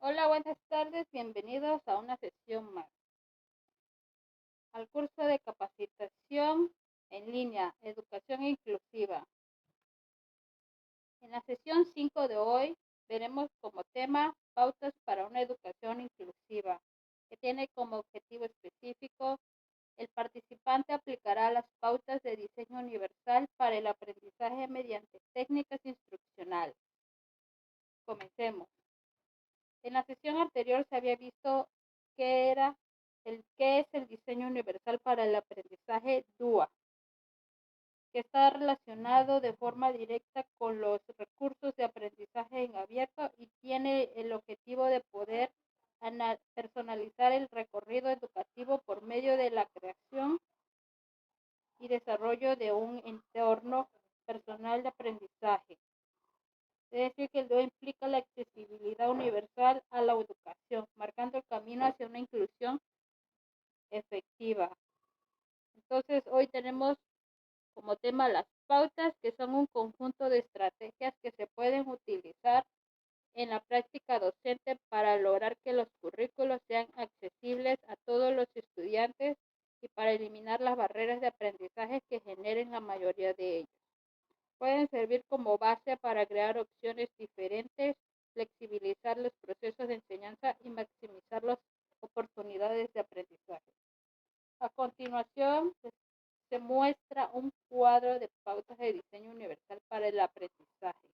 Hola, buenas tardes, bienvenidos a una sesión más, al curso de capacitación en línea, educación inclusiva. En la sesión 5 de hoy veremos como tema pautas para una educación inclusiva, que tiene como objetivo específico el participante aplicará las pautas de diseño universal para el aprendizaje mediante técnicas instruccionales. Comencemos. En la sesión anterior se había visto qué es el diseño universal para el aprendizaje DUA, que está relacionado de forma directa con los recursos de aprendizaje en abierto y tiene el objetivo de poder personalizar el recorrido educativo por medio de la creación y desarrollo de un entorno personal de aprendizaje. Es decir, que el DUA implica la accesibilidad universal a la educación, marcando el camino hacia una inclusión efectiva. Entonces, hoy tenemos como tema las pautas, que son un conjunto de estrategias que se pueden utilizar en la práctica docente para lograr que los currículos sean accesibles a todos los estudiantes y para eliminar las barreras de aprendizaje que generen la mayoría de ellos. Pueden servir como base para crear opciones diferentes, flexibilizar los procesos de enseñanza y maximizar las oportunidades de aprendizaje. A continuación, se muestra un cuadro de pautas de diseño universal para el aprendizaje.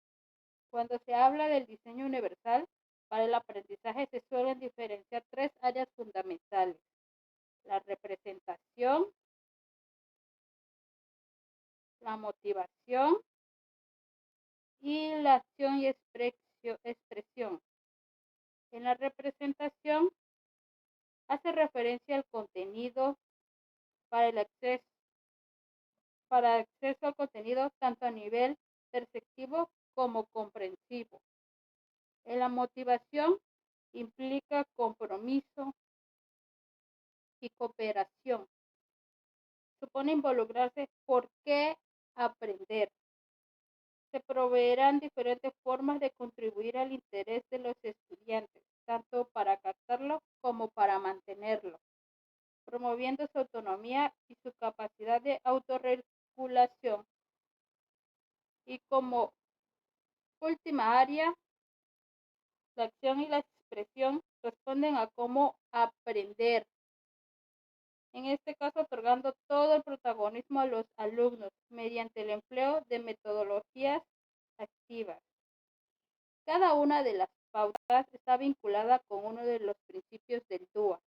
Cuando se habla del diseño universal para el aprendizaje, se suelen diferenciar tres áreas fundamentales: la representación, la motivación y la acción y expresión. En la representación hace referencia al contenido para el acceso al contenido tanto a nivel perceptivo como comprensivo. En la motivación implica compromiso y cooperación. Supone involucrarse. ¿Por qué aprender? Se proveerán diferentes formas de contribuir al interés de los estudiantes, tanto para captarlo como para mantenerlo, promoviendo su autonomía y su capacidad de autorregulación. Y como última área, la acción y la expresión responden a cómo aprender. En este caso, otorgando todo el protagonismo a los alumnos mediante el empleo de metodologías activas. Cada una de las pautas está vinculada con uno de los principios del DUA.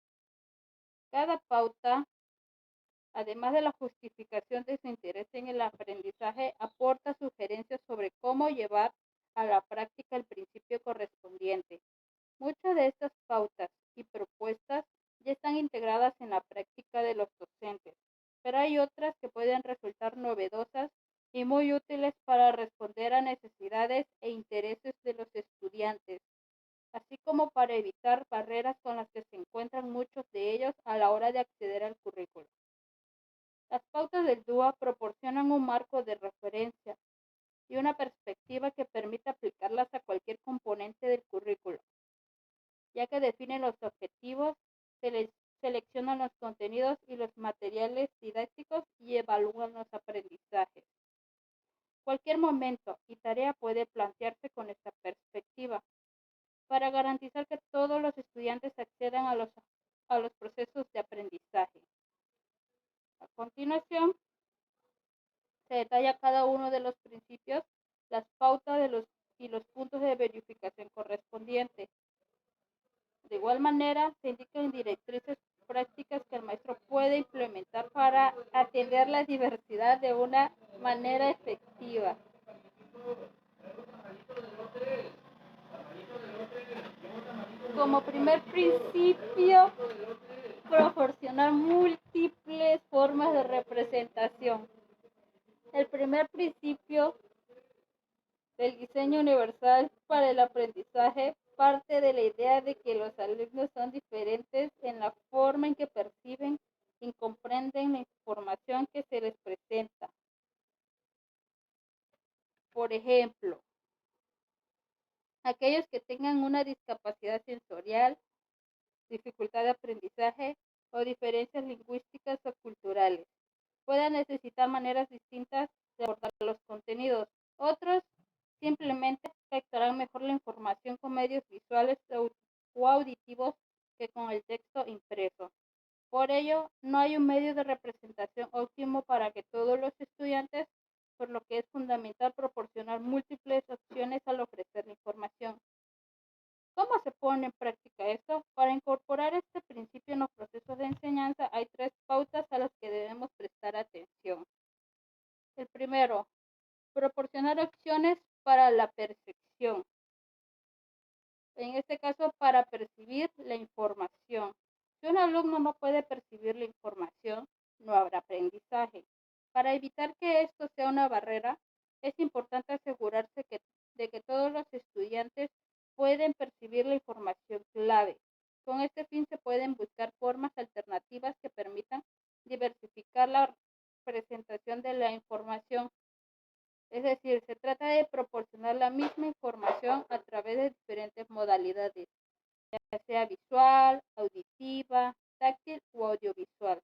Cada pauta, además de la justificación de su interés en el aprendizaje, aporta sugerencias sobre cómo llevar a la práctica el principio correspondiente. Muchas de estas pautas y propuestas ya están integradas en la práctica de los docentes, pero hay otras que pueden resultar novedosas y muy útiles para responder a necesidades e intereses de los estudiantes, así como para evitar barreras con las que se encuentran muchos de ellos a la hora de acceder al currículo. Las pautas del DUA proporcionan un marco de referencia y una perspectiva que permite aplicarlas a cualquier componente del currículo, ya que definen los objetivos, seleccionan los contenidos y los materiales didácticos y evalúan los aprendizajes. Cualquier momento y tarea puede plantearse con esta perspectiva para garantizar que todos los estudiantes accedan a los procesos de aprendizaje. A continuación, se detalla cada uno de los principios, las pautas y los puntos de verificación correspondientes. De igual manera, se indican directrices prácticas que el maestro puede implementar para atender la diversidad de una manera efectiva. Como primer principio, proporcionar múltiples formas de representación. El primer principio del diseño universal para el aprendizaje parte de la idea de que los alumnos son diferentes en la forma en que perciben y comprenden la información que se les presenta. Por ejemplo, Aquellos que tengan una discapacidad sensorial, dificultad de aprendizaje o diferencias lingüísticas o culturales puedan necesitar maneras distintas de abordar los contenidos. Otros simplemente captarán mejor la información con medios visuales o auditivos que con el texto impreso. Por ello, no hay un medio de representación óptimo para que todos los estudiantes, por lo que es fundamental proporcionar múltiples opciones al ofrecer la información. ¿Cómo se pone en práctica esto? Para incorporar este principio en los procesos de enseñanza hay 3 pautas a las que debemos prestar atención. El primero, proporcionar opciones para la percepción. En este caso, para percibir la información. Si un alumno no puede percibir la información, no habrá aprendizaje. Para evitar que esto sea una barrera, es importante asegurarse de que todos los estudiantes pueden percibir la información clave. Con este fin se pueden buscar formas alternativas que permitan diversificar la presentación de la información. Es decir, se trata de proporcionar la misma información a través de diferentes modalidades, ya sea visual, auditiva, táctil u audiovisual.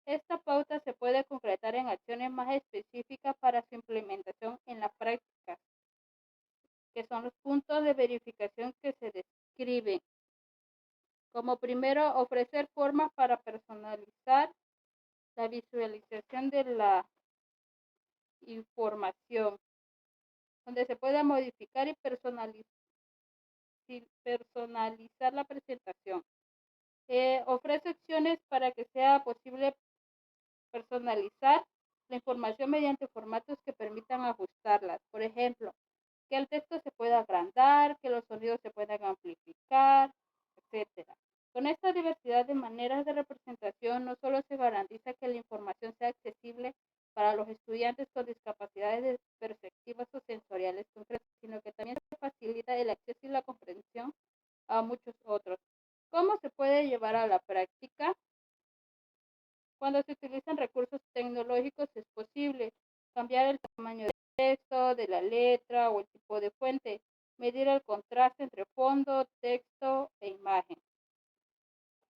Esta pauta se puede concretar en acciones más específicas para su implementación en la práctica, que son los puntos de verificación que se describen. Como primero, ofrecer formas para personalizar la visualización de la información, donde se pueda modificar y personalizar la presentación. Ofrece opciones para que sea posible personalizar la información mediante formatos que permitan ajustarlas. Por ejemplo, que el texto se pueda agrandar, que los sonidos se puedan amplificar, etcétera. Con esta diversidad de maneras de representación, no solo se garantiza que la información sea accesible para los estudiantes con discapacidades perceptivas o sensoriales concretas, sino que también se facilita el acceso y la comprensión a muchos otros. ¿Cómo se puede llevar a la práctica? Cuando se utilizan recursos tecnológicos es posible cambiar el tamaño del texto, de la letra o el tipo de fuente, medir el contraste entre fondo, texto e imagen.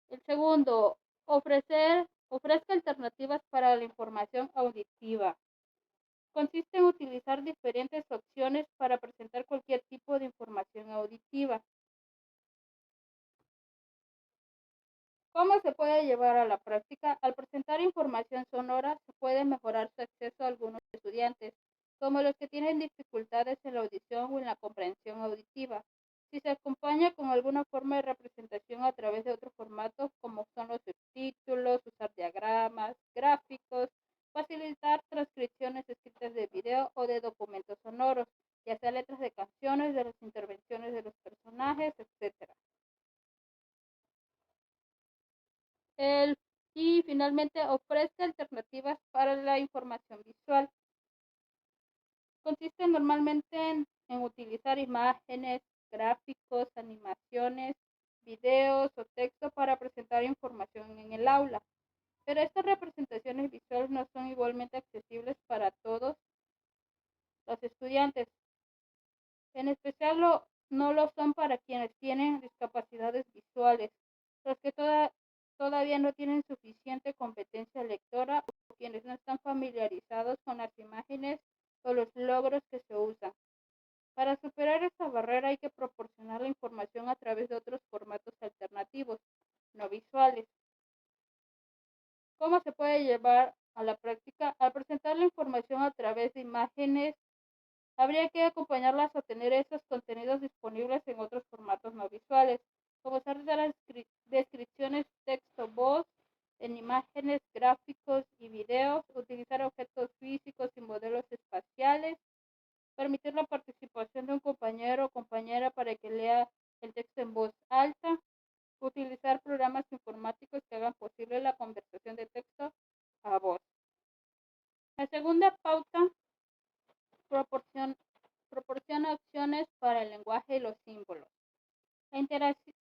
El segundo, ofrezca alternativas para la información auditiva. Consiste en utilizar diferentes opciones para presentar cualquier tipo de información auditiva. ¿Cómo se puede llevar a la práctica? Al presentar información sonora se puede mejorar su acceso a algunos estudiantes, como los que tienen dificultades en la audición o en la comprensión auditiva. Si se acompaña con alguna forma de representación a través de otros formatos, como son los subtítulos, usar diagramas, gráficos, facilitar transcripciones escritas de video o de documentos sonoros, ya sea letras de canciones, de las intervenciones de los personajes, etc. El, y finalmente ofrece alternativas para la información visual. Consiste normalmente en utilizar imágenes, gráficos, animaciones, videos o texto para presentar información en el aula. Pero estas representaciones visuales no son igualmente accesibles para todos los estudiantes. En especial no lo son para quienes tienen discapacidades visuales, los que todavía no tienen suficiente competencia lectora o quienes no están familiarizados con las imágenes o los logros que se usan. Para superar esta barrera hay que proporcionar la información a través de otros formatos alternativos, no visuales. ¿Cómo se puede llevar a la práctica? Al presentar la información a través de imágenes, habría que acompañarlas a tener esos contenidos disponibles en otros formatos no visuales, como usar las descripciones texto-voz en imágenes, gráficos y videos, utilizar objetos físicos y modelos espaciales, permitir la participación de un compañero o compañera para que lea el texto en voz alta, utilizar programas informáticos que hagan posible la conversación de texto a voz. La segunda pauta proporciona opciones para el lenguaje y los símbolos. La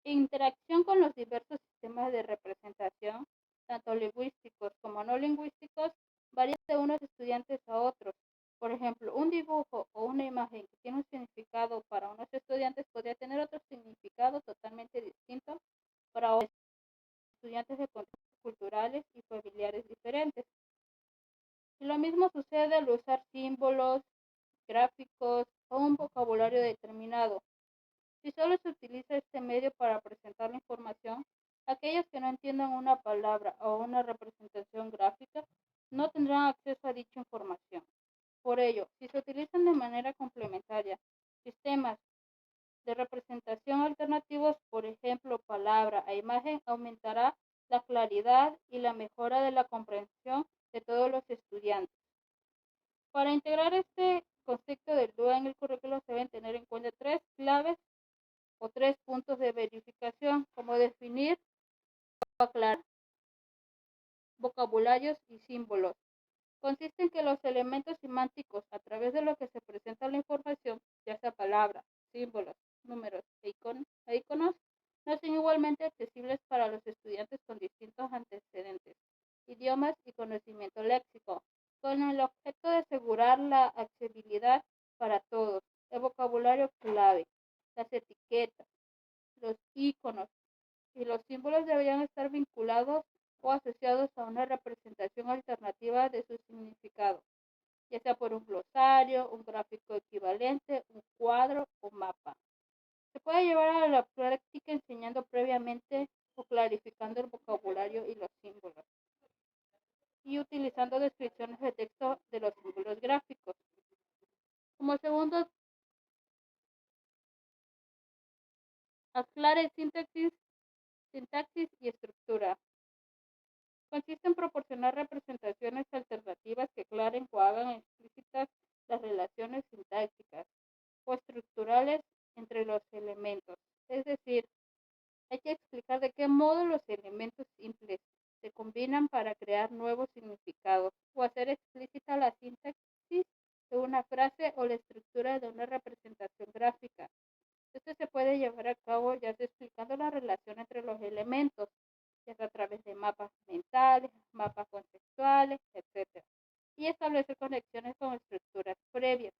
interacción con los diversos sistemas de representación, tanto lingüísticos como no lingüísticos, varía de unos estudiantes a otros. Por ejemplo, un dibujo o una imagen que tiene un significado para unos estudiantes podría tener otro significado totalmente distinto para otros estudiantes de contextos culturales y familiares diferentes. Y lo mismo sucede al usar símbolos, gráficos o un vocabulario determinado. Si solo se utiliza este medio para presentar la información, aquellos que no entiendan una palabra o una representación gráfica no tendrán acceso a dicha información. Por ello, si se utilizan de manera complementaria sistemas de representación alternativos, por ejemplo, palabra e imagen, aumentará la claridad y la mejora de la comprensión de todos los estudiantes. Para integrar este concepto del DUA en el currículo se deben tener en cuenta tres claves o tres puntos de verificación, como definir o aclarar vocabularios y símbolos. Consiste en que los elementos semánticos a través de los que se presenta la información, ya sea palabras, símbolos, números e iconos, no son igualmente accesibles para los estudiantes con distintos antecedentes, idiomas y conocimiento léxico, con el objeto de asegurar la accesibilidad para todos. El vocabulario clave, las etiquetas, los iconos y los símbolos deberían estar vinculados o asociados a una representación alternativa de su significado, ya sea por un glosario, un gráfico equivalente, un cuadro o mapa. Se puede llevar a la práctica enseñando previamente o clarificando el vocabulario y los símbolos y utilizando descripciones de texto de los símbolos gráficos. Como segundo, aclare sintaxis y estructura. Consiste en proporcionar representaciones alternativas que aclaren o hagan explícitas las relaciones sintácticas o estructurales entre los elementos. Es decir, hay que explicar de qué modo los elementos simples se combinan para crear nuevos significados o hacer explícita la sintaxis de una frase o la estructura de una representación gráfica. Esto se puede llevar a cabo ya sea explicando la relación entre los elementos, ya sea a través de mapas mentales, mapas conceptuales, etc. Y establecer conexiones con estructuras previas.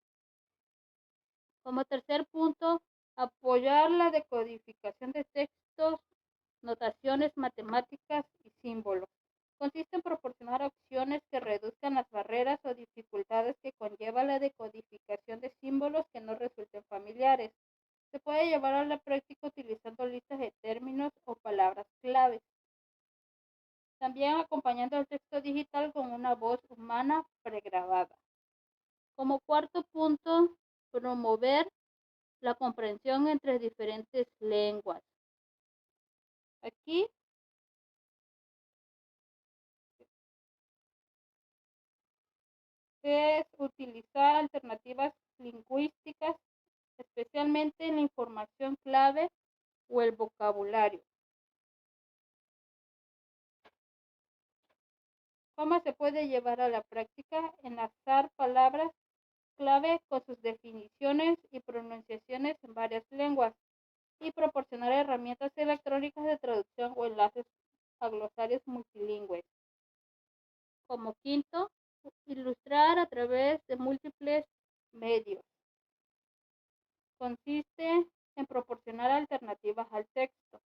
Como tercer punto, apoyar la decodificación de textos, notaciones matemáticas y símbolos. Consiste en proporcionar opciones que reduzcan las barreras o dificultades que conlleva la decodificación de símbolos que no resulten familiares. Se puede llevar a la práctica utilizando listas de términos o palabras claves. También acompañando el texto digital con una voz humana pregrabada. Como cuarto punto, promover la comprensión entre diferentes lenguas. Aquí es utilizar alternativas lingüísticas, especialmente en la información clave o el vocabulario. ¿Cómo se puede llevar a la práctica? Enlazar palabras clave con sus definiciones y pronunciaciones en varias lenguas y proporcionar herramientas electrónicas de traducción o enlaces a glosarios multilingües. Como quinto, ilustrar a través de múltiples medios. Consiste en proporcionar alternativas al texto.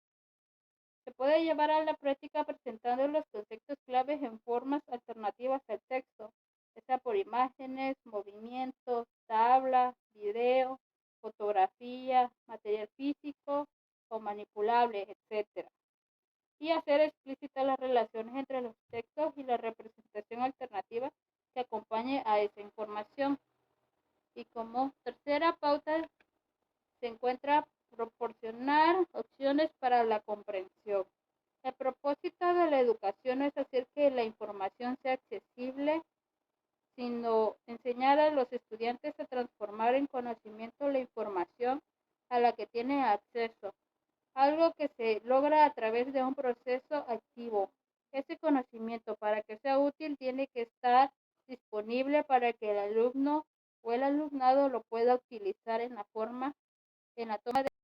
Se puede llevar a la práctica presentando los conceptos claves en formas alternativas al texto, ya sea por imágenes, movimientos, tabla, video, fotografía, material físico o manipulable, etc. Y hacer explícitas las relaciones entre los textos y la representación alternativa que acompañe a esa información. Y como tercera pauta se encuentra proporcionar opciones para la comprensión. El propósito de la educación no es hacer que la información sea accesible, sino enseñar a los estudiantes a transformar en conocimiento la información a la que tienen acceso, algo que se logra a través de un proceso activo. Ese conocimiento, para que sea útil, tiene que estar disponible para que el alumno o el alumnado lo pueda utilizar en la toma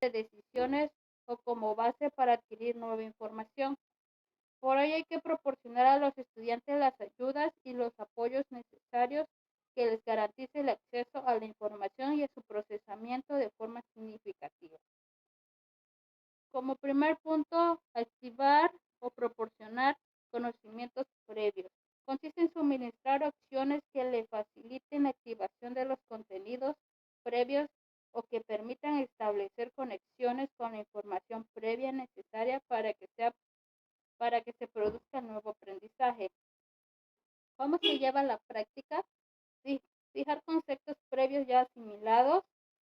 de decisiones o como base para adquirir nueva información. Por ello hay que proporcionar a los estudiantes las ayudas y los apoyos necesarios que les garantice el acceso a la información y a su procesamiento de forma significativa. Como primer punto, activar o proporcionar conocimientos previos. Consiste en suministrar opciones que le faciliten la activación de los contenidos previos o que permitan establecer conexiones con la información previa necesaria para que se produzca el nuevo aprendizaje. ¿Cómo se lleva a la práctica? Fijar conceptos previos ya asimilados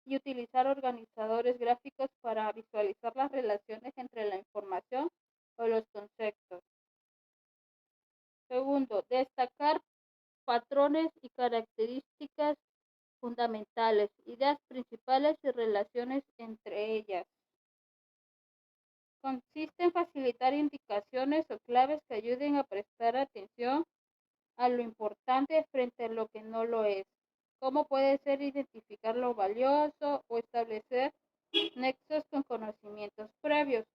y utilizar organizadores gráficos para visualizar las relaciones entre la información o los conceptos. Segundo, destacar patrones y características fundamentales, ideas principales y relaciones entre ellas. Consiste en facilitar indicaciones o claves que ayuden a prestar atención a lo importante frente a lo que no lo es. ¿Cómo puede ser identificar lo valioso o establecer nexos con conocimientos previos?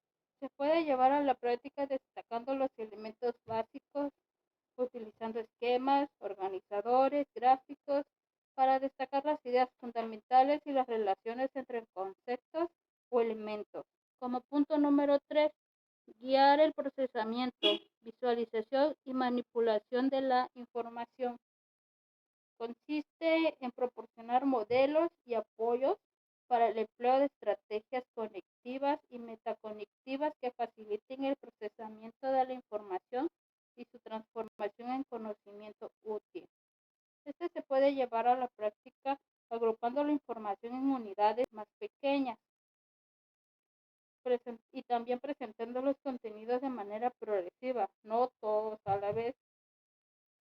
Se puede llevar a la práctica destacando los elementos básicos, utilizando esquemas, organizadores, gráficos, para destacar las ideas fundamentales y las relaciones entre conceptos o elementos. Como punto número 3, guiar el procesamiento, visualización y manipulación de la información. Consiste en proporcionar modelos y apoyos para el empleo de estrategias conectivas y metaconectivas que faciliten el procesamiento de la información y su transformación en conocimiento útil. Este se puede llevar a la práctica agrupando la información en unidades más pequeñas y también presentando los contenidos de manera progresiva, no todos a la vez.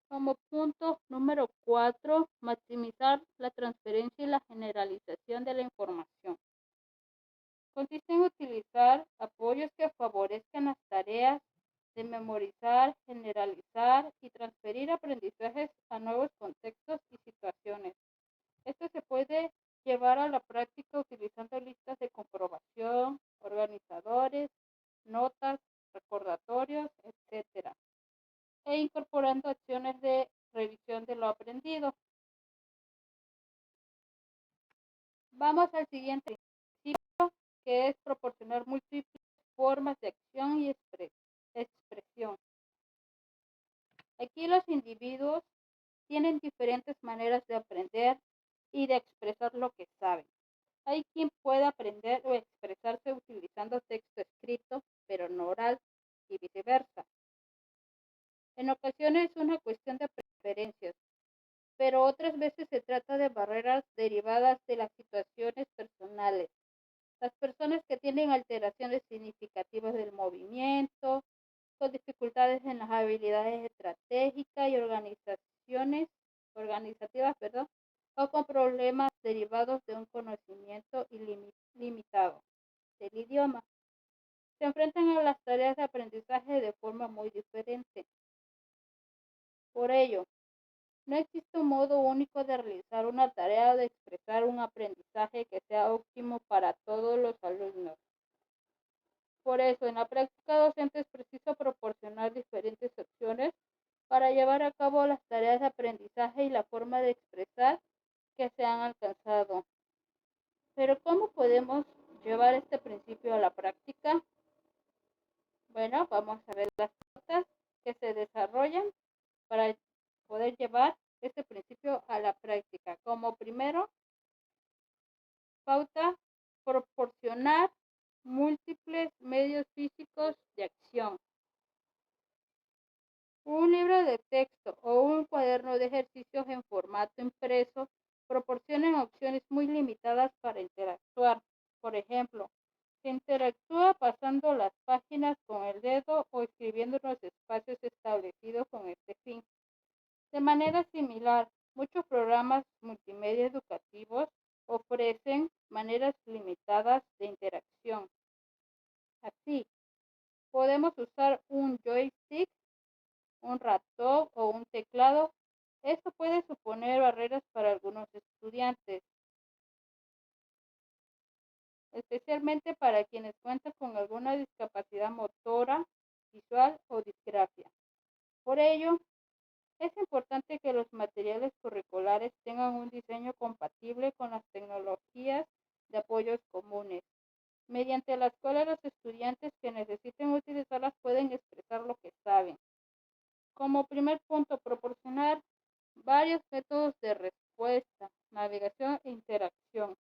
Como punto número 4, maximizar la transferencia y la generalización de la información. Consiste en utilizar apoyos que favorezcan las tareas de memorizar, generalizar y transferir aprendizajes a nuevos contextos y situaciones. Esto se puede llevar a la práctica utilizando listas de comprobación, organizadores, notas, recordatorios, etc. E incorporando acciones de revisión de lo aprendido. Vamos al siguiente principio, que es proporcionar múltiples formas de acción y expresión. Aquí los individuos tienen diferentes maneras de aprender y de expresar lo que saben. Hay quien puede aprender o expresarse utilizando texto escrito, pero no oral, y viceversa. En ocasiones es una cuestión de preferencias, pero otras veces se trata de barreras derivadas de las situaciones personales. Las personas que tienen alteraciones significativas del movimiento, con dificultades en las habilidades estratégicas y organizativas, o con problemas derivados de un conocimiento limitado del idioma, se enfrentan a las tareas de aprendizaje de forma muy diferente. Por ello, no existe un modo único de realizar una tarea o de expresar un aprendizaje que sea óptimo para todos los alumnos. Por eso, en la práctica docente es preciso proporcionar diferentes opciones para llevar a cabo las tareas de aprendizaje y la forma de expresar que se han alcanzado. Pero ¿cómo podemos llevar este principio a la práctica? Bueno, vamos a ver las pautas que se desarrollan para poder llevar este principio a la práctica. Como primero, pauta, proporcionar múltiples medios físicos de acción. Un libro de texto o un cuaderno de ejercicios en formato impreso proporcionan opciones muy limitadas para interactuar. Por ejemplo, se interactúa pasando las páginas con el dedo o escribiendo en los espacios establecidos con este fin. De manera similar, muchos programas multimedia educativos ofrecen maneras limitadas de interacción. Así, podemos usar un joystick, un ratón o un teclado. Esto puede suponer barreras para algunos estudiantes, especialmente para quienes cuentan con alguna discapacidad motora, visual o disgrafia. Por ello, Es importante que los materiales curriculares tengan un diseño compatible con las tecnologías de apoyos comunes, mediante las cuales los estudiantes que necesiten utilizarlas pueden expresar lo que saben. Como primer punto, proporcionar varios métodos de respuesta, navegación e interacción.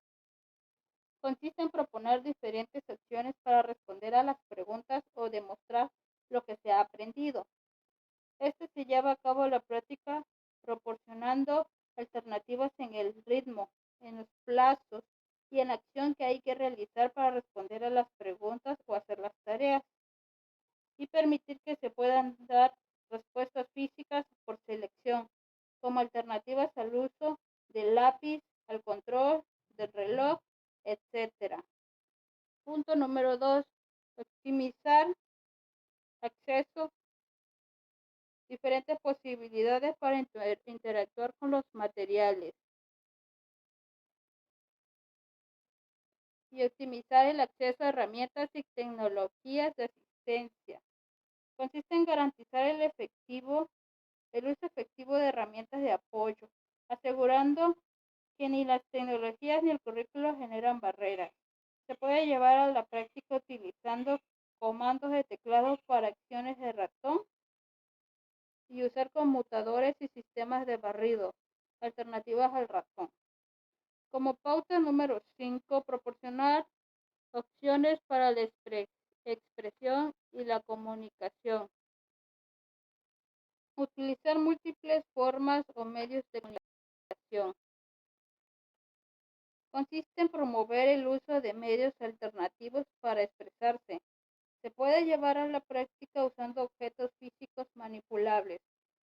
Consiste en proponer diferentes opciones para responder a las preguntas o demostrar lo que se ha aprendido. Este se lleva a cabo la práctica proporcionando alternativas en el ritmo, en los plazos y en la acción que hay que realizar para responder a las preguntas o hacer las tareas, y permitir que se puedan dar respuestas físicas por selección, como alternativas al uso del lápiz, al control del reloj, etc. Punto número 2. Optimizar acceso, diferentes posibilidades para interactuar con los materiales y optimizar el acceso a herramientas y tecnologías de asistencia. Consiste en garantizar el uso efectivo de herramientas de apoyo, asegurando que ni las tecnologías ni el currículo generan barreras. Se puede llevar a la práctica utilizando comandos de teclado para acciones de ratón y usar conmutadores y sistemas de barrido, alternativas al ratón. Como pauta número 5, proporcionar opciones para la expresión y la comunicación. Utilizar múltiples formas o medios de comunicación. Consiste en promover el uso de medios alternativos para expresarse. Se puede llevar a la práctica usando objetos físicos manipulables,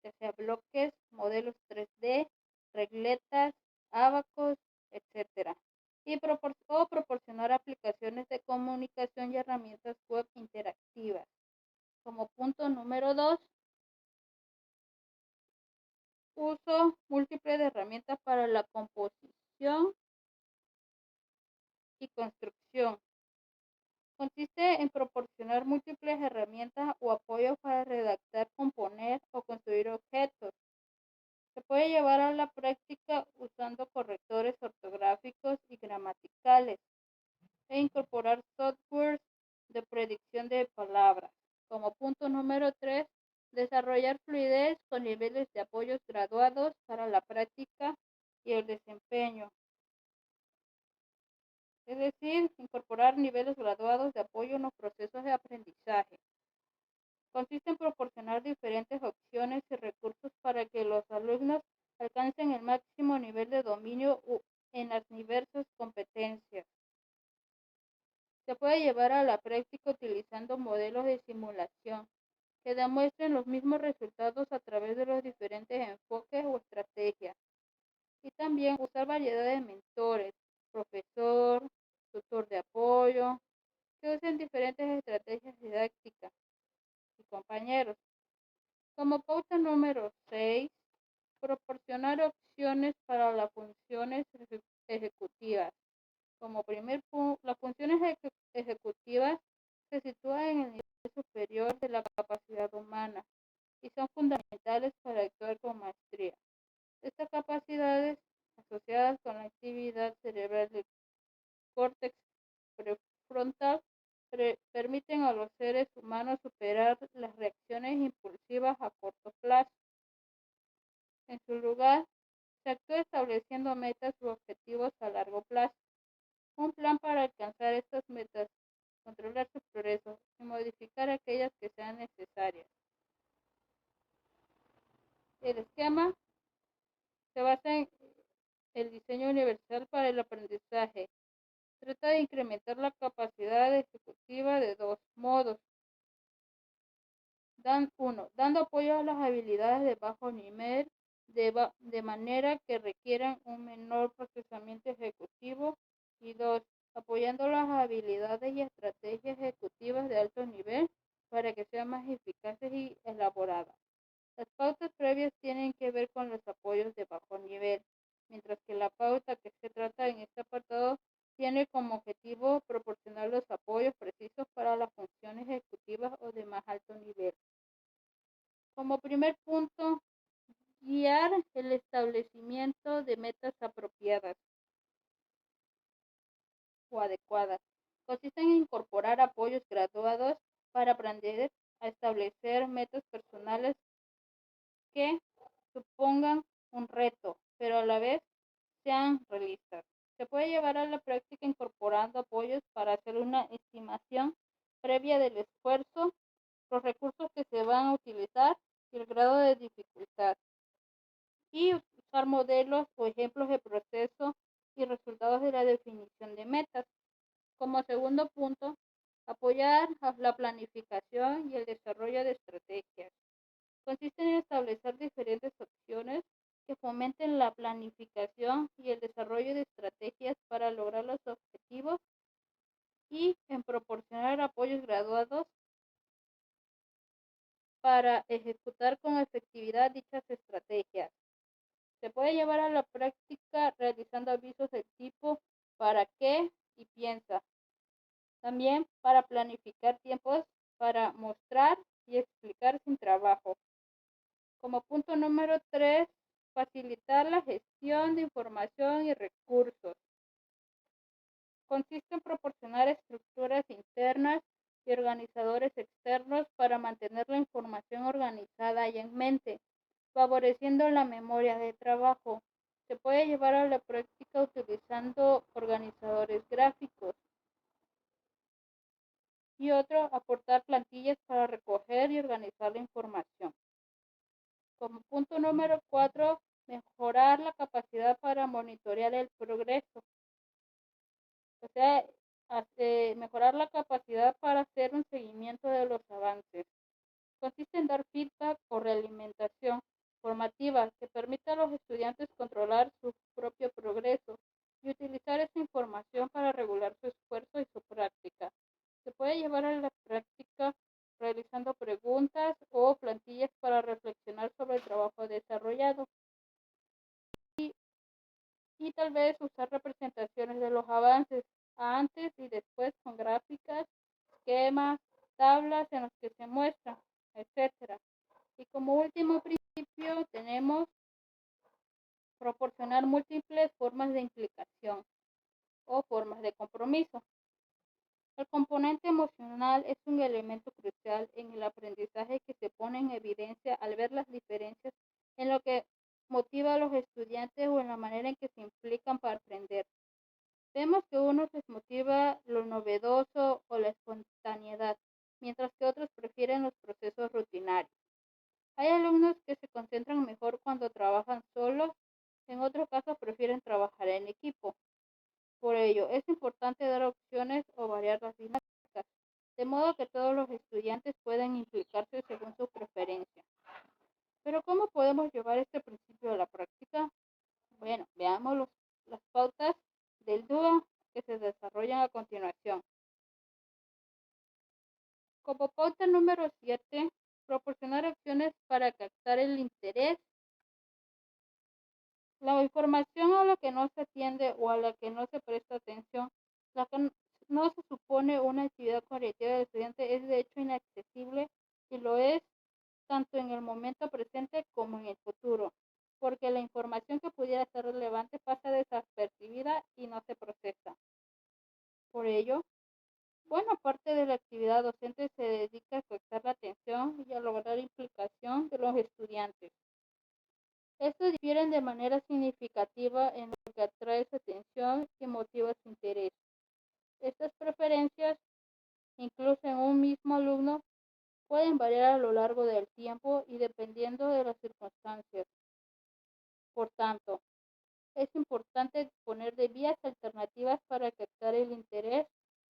ya sea bloques, modelos 3D, regletas, ábacos, etc. O proporcionar aplicaciones de comunicación y herramientas web interactivas. Como punto número 2, uso múltiple de herramientas para la composición y construcción. Consiste en proporcionar múltiples herramientas o apoyos para redactar, componer o construir objetos. Se puede llevar a la práctica usando correctores ortográficos y gramaticales e incorporar softwares de predicción de palabras. Como punto número 3, desarrollar fluidez con niveles de apoyos graduados para la práctica y el desempeño. Es decir, incorporar niveles graduados de apoyo en los procesos de aprendizaje. Consiste en proporcionar diferentes opciones y recursos para que los alumnos alcancen el máximo nivel de dominio en las diversas competencias. Se puede llevar a la práctica utilizando modelos de simulación que demuestren los mismos resultados a través de los diferentes enfoques o estrategias. Y también usar variedad de mentores, profesor, tutor de apoyo, que usen diferentes estrategias didácticas y compañeros. Como pauta número 6, proporcionar opciones para las funciones ejecutivas. Como primer punto, las funciones ejecutivas se sitúan en el nivel superior de la capacidad humana y son fundamentales para actuar con maestría. Estas capacidades, asociadas con la actividad cerebral del córtex prefrontal, permiten a los seres humanos superar las reacciones impulsivas a corto plazo. En su lugar, se actúa estableciendo metas u objetivos a largo plazo. Un plan para alcanzar estas metas, controlar su progreso y modificar aquellas que sean necesarias. El esquema se basa en el diseño universal para el aprendizaje. Trata de incrementar la capacidad ejecutiva de dos modos. Dando apoyo a las habilidades de bajo nivel de manera que requieran un menor procesamiento ejecutivo. Y 2, apoyando las habilidades y estrategias ejecutivas de alto nivel para que sean más eficaces y elaboradas. Las pautas previas tienen que ver con los apoyos de bajo nivel, mientras que la pauta que se trata en este apartado tiene como objetivo proporcionar los apoyos precisos para las funciones ejecutivas o de más alto nivel. Como primer punto, consiste en incorporar apoyos graduados para aprender a establecer metas personales que supongan un reto, pero a la vez sean realistas. Se puede llevar a la práctica incorporando apoyos para hacer una estimación previa del esfuerzo, los recursos que se van a utilizar y el grado de dificultad. Y usar modelos o ejemplos de proceso y resultados de la definición de metas. Como segundo punto, apoyar a la planificación y el desarrollo de estrategias. Consiste en establecer diferentes opciones que fomenten la planificación y el desarrollo de estrategias para lograr los objetivos y en proporcionar apoyos graduados para ejecutar con efectividad dichas estrategias. Se puede llevar a la práctica realizando avisos del tipo ¿para qué? Y piensa. También para planificar tiempos para mostrar y explicar sin trabajo. Como punto número 3, facilitar la gestión de información y recursos. Consiste en proporcionar estructuras internas y organizadores externos para mantener la información organizada y en mente, favoreciendo la memoria de trabajo. Se puede llevar a la práctica utilizando organizadores gráficos. Y otro, aportar plantillas para recoger y organizar la información. Como punto número 4, mejorar la capacidad para monitorear el progreso. O sea, mejorar la capacidad para hacer un seguimiento de los avances. Consiste en dar feedback o realimentación formativa que permita a los estudiantes controlar su propio progreso y utilizar esa información para regular su esfuerzo y su práctica. Se puede llevar a la práctica realizando preguntas o plantillas para reflexionar sobre el trabajo desarrollado y tal vez usar representaciones de los avances antes y después con gráficas, esquemas, tablas en los que se muestran, etcétera. Y como último principio tenemos proporcionar múltiples formas de implicación o formas de compromiso. El componente emocional es un elemento crucial en el aprendizaje que se pone en evidencia al ver las diferencias en lo que motiva a los estudiantes o en la manera en que se implican para aprender. Vemos que a unos les motiva lo novedoso o la espontaneidad, mientras que otros prefieren los procesos rutinarios. Hay alumnos que se concentran mejor cuando trabajan solos, en otros casos prefieren trabajar en equipo. Por ello, es importante dar opciones o variar las dinámicas, de modo que todos los estudiantes puedan implicarse según su preferencia. Pero ¿cómo podemos llevar este principio a la práctica? Bueno, veamos las pautas del dúo que se desarrollan a continuación. Como pauta número 7, proporcionar opciones para captar el interés. La información a la que no se atiende o a la que no se presta atención, la que no se supone una actividad cognitiva del estudiante es de hecho inaccesible y lo es tanto en el momento presente como en el futuro, porque la información que pudiera ser relevante pasa desapercibida y no se procesa. Por ello, buena parte de la actividad docente se dedica a captar la atención y a lograr implicación de los estudiantes. Estos difieren de manera significativa en lo que atrae su atención y motiva su interés. Estas preferencias, incluso en un mismo alumno, pueden variar a lo largo del tiempo y dependiendo de las circunstancias. Por tanto, es importante disponer de vías alternativas para captar el interés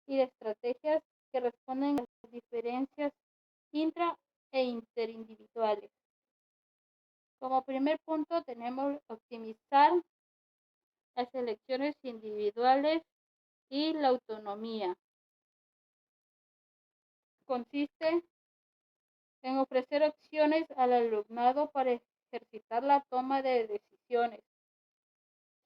y de estrategias que responden a las diferencias intra e interindividuales. Como primer punto tenemos optimizar las elecciones individuales y la autonomía. Consiste en ofrecer opciones al alumnado para ejercitar la toma de decisiones,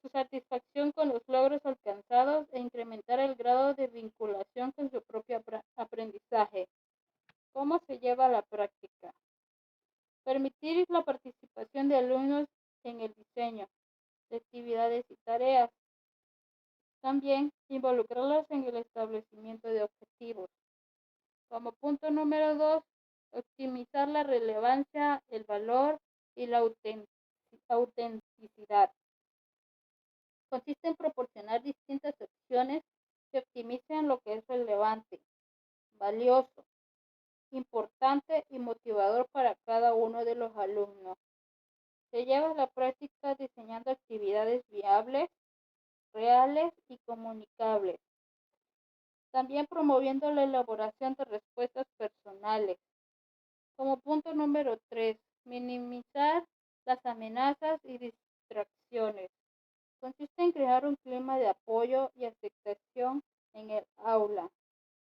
su satisfacción con los logros alcanzados e incrementar el grado de vinculación con su propio aprendizaje. ¿Cómo se lleva a la práctica? Permitir la participación de alumnos en el diseño de actividades y tareas. También involucrarlas en el establecimiento de objetivos. Como punto número 2, optimizar la relevancia, el valor y la autenticidad. Consiste en proporcionar distintas opciones que optimicen lo que es relevante, valioso, importante y motivador para cada uno de los alumnos. Se lleva a la práctica diseñando actividades viables, reales y comunicables. También promoviendo la elaboración de respuestas personales. Como punto número 3, minimizar las amenazas y distracciones. Consiste en crear un clima de apoyo y aceptación en el aula,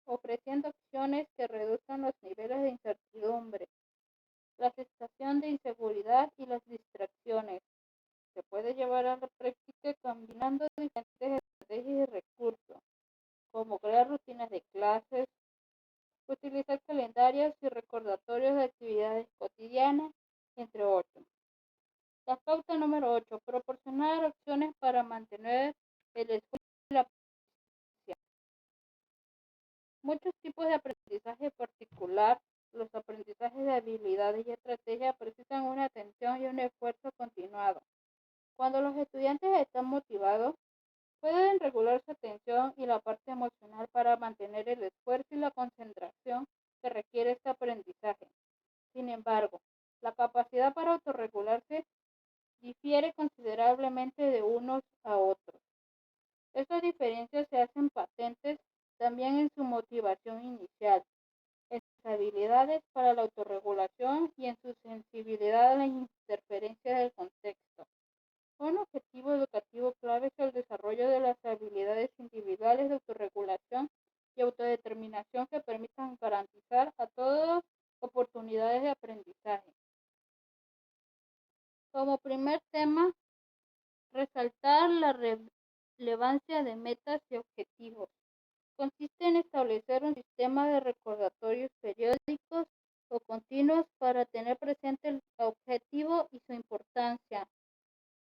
ofreciendo opciones que reduzcan los niveles de incertidumbre, la sensación de inseguridad y las distracciones. Se puede llevar a la práctica combinando diferentes estrategias y recursos, como crear rutinas de clases, utilizar calendarios y recordatorios de actividades cotidianas, entre otros. La pauta número 8, proporcionar opciones para mantener el esfuerzo y la paciencia. Muchos tipos de aprendizaje en particular, los aprendizajes de habilidades y estrategias precisan una atención y un esfuerzo continuado. Cuando los estudiantes están motivados, pueden regular su atención y la parte emocional para mantener el esfuerzo y la concentración que requiere este aprendizaje. Sin embargo, la capacidad para autorregularse difiere considerablemente de unos a otros. Estas diferencias se hacen patentes también en su motivación inicial, en sus habilidades para la autorregulación y en su sensibilidad a las interferencias del contexto. Un objetivo educativo clave es el desarrollo de las habilidades individuales de autorregulación y autodeterminación que permitan garantizar a todos oportunidades de aprendizaje. Como primer tema, resaltar la relevancia de metas y objetivos. Consiste en establecer un sistema de recordatorios periódicos o continuos para tener presente el objetivo y su importancia,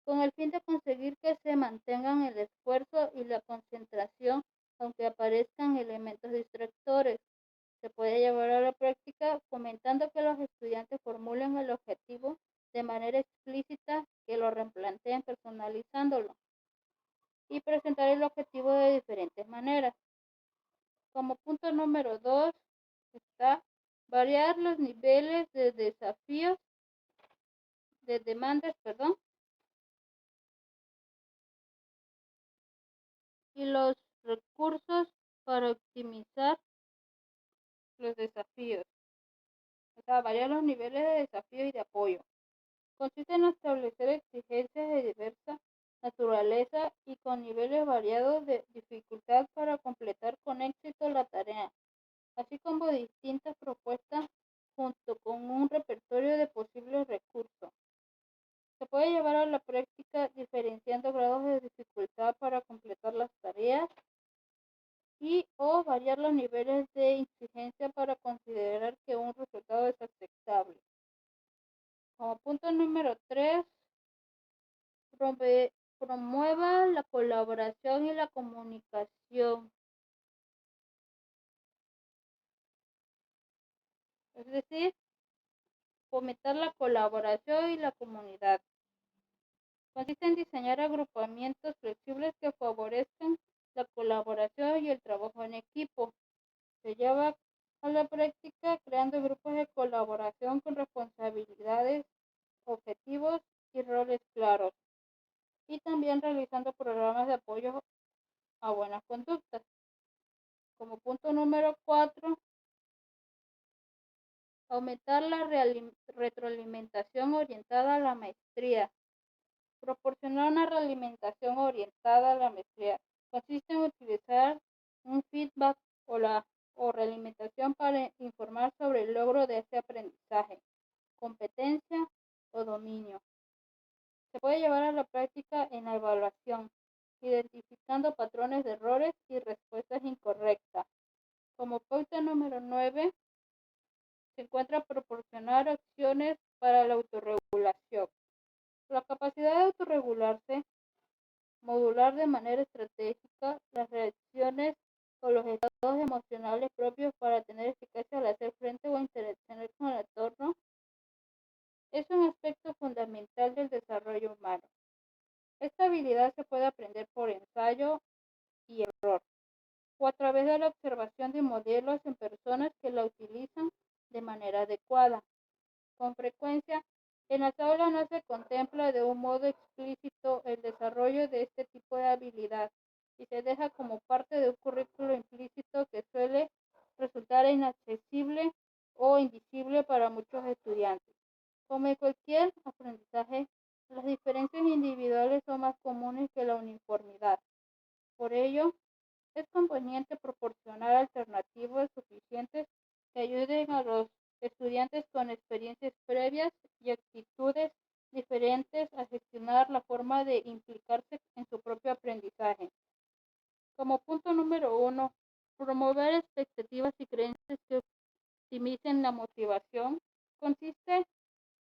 con el fin de conseguir que se mantengan el esfuerzo y la concentración aunque aparezcan elementos distractores. Se puede llevar a la práctica fomentando que los estudiantes formulen el objetivo de manera explícita, que lo replanteen personalizándolo y presentar el objetivo de diferentes maneras. Como punto número 2 está variar los niveles de desafíos, de demandas, y los recursos para optimizar los desafíos. O sea, variar los niveles de desafío y de apoyo. Consiste en establecer exigencias de diversa naturaleza y con niveles variados de dificultad para completar con éxito la tarea, así como distintas propuestas junto con un repertorio de posibles recursos. Se puede llevar a la práctica diferenciando grados de dificultad para completar las tareas y o variar los niveles de exigencia para considerar que un resultado es aceptable. Como punto número 3, promueva la colaboración y la comunicación. Es decir, fomentar la colaboración y la comunidad. Consiste en diseñar agrupamientos flexibles que favorezcan la colaboración y el trabajo en equipo. Se lleva a la práctica creando grupos de colaboración con responsabilidades, objetivos y roles claros, y también realizando programas de apoyo a buenas conductas. Como punto número 4, aumentar la retroalimentación orientada a la maestría. Proporcionar una realimentación orientada a la maestría consiste en utilizar un feedback o realimentación para informar sobre el logro de ese aprendizaje, competencia o dominio. Se puede llevar a la práctica en la evaluación, identificando patrones de errores y respuestas incorrectas. Como pauta número 9, se encuentra proporcionar acciones para la autorregulación. La capacidad de autorregularse modular de manera estratégica las reacciones o los estados emocionales propios para tener eficacia al hacer frente o interaccionar con el entorno, es un aspecto fundamental del desarrollo humano. Esta habilidad se puede aprender por ensayo y error, o a través de la observación de modelos en personas que la utilizan de manera adecuada. Con frecuencia, en las aulas no se contempla de un modo explícito el desarrollo de este tipo de habilidad y se deja como parte de un currículo implícito que suele resultar inaccesible o invisible para muchos estudiantes. Como en cualquier aprendizaje, las diferencias individuales son más comunes que la uniformidad. Por ello, es conveniente proporcionar alternativas suficientes que ayuden a los estudiantes con experiencias previas y actitudes diferentes a gestionar la forma de implicarse en su propio aprendizaje. Como punto número 1, promover expectativas y creencias que optimicen la motivación consiste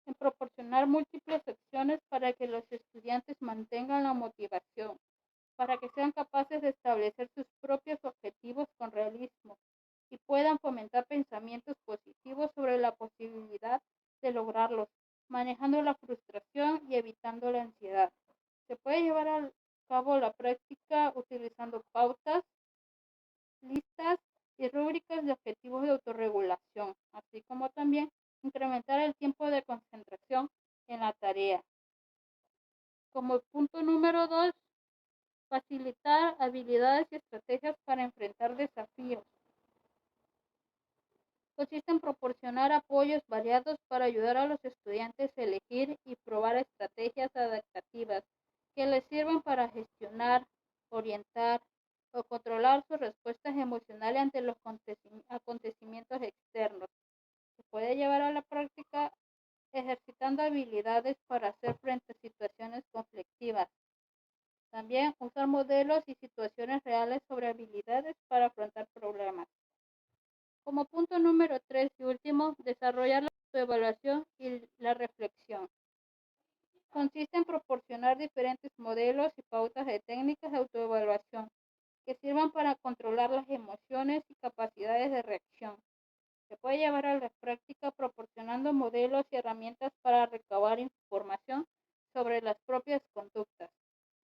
en proporcionar múltiples acciones para que los estudiantes mantengan la motivación, para que sean capaces de establecer sus propios objetivos con realismo y puedan fomentar pensamientos positivos sobre la posibilidad de lograrlos, manejando la frustración y evitando la ansiedad. Se puede llevar a cabo la práctica utilizando pautas, listas y rúbricas de objetivos de autorregulación, así como también incrementar el tiempo de concentración en la tarea. Como punto número 2, facilitar habilidades y estrategias para enfrentar desafíos. Consiste en proporcionar apoyos variados para ayudar a los estudiantes a elegir y probar estrategias adaptativas que les sirvan para gestionar, orientar o controlar sus respuestas emocionales ante los acontecimientos externos. Se puede llevar a la práctica ejercitando habilidades para hacer frente a situaciones conflictivas. También usar modelos y situaciones reales sobre habilidades para afrontar problemas. Como punto número 3 y último, desarrollar la autoevaluación y la reflexión. Consiste en proporcionar diferentes modelos y pautas de técnicas de autoevaluación que sirvan para controlar las emociones y capacidades de reacción. Se puede llevar a la práctica proporcionando modelos y herramientas para recabar información sobre las propias conductas,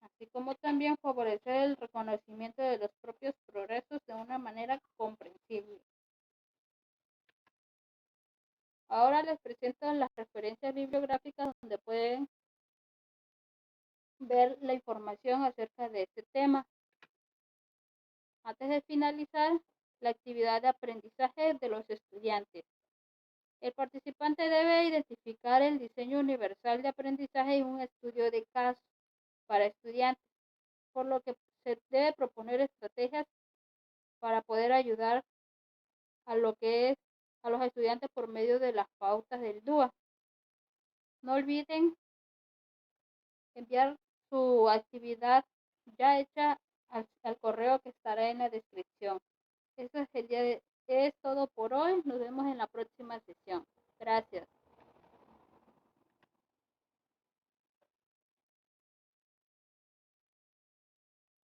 así como también favorecer el reconocimiento de los propios progresos de una manera comprensible. Ahora les presento las referencias bibliográficas donde pueden ver la información acerca de este tema. Antes de finalizar la actividad de aprendizaje de los estudiantes, el participante debe identificar el diseño universal de aprendizaje y un estudio de caso para estudiantes, por lo que se debe proponer estrategias para poder ayudar a los estudiantes por medio de las pautas del DUA. No olviden enviar su actividad ya hecha al correo que estará en la descripción. Eso es todo por hoy. Nos vemos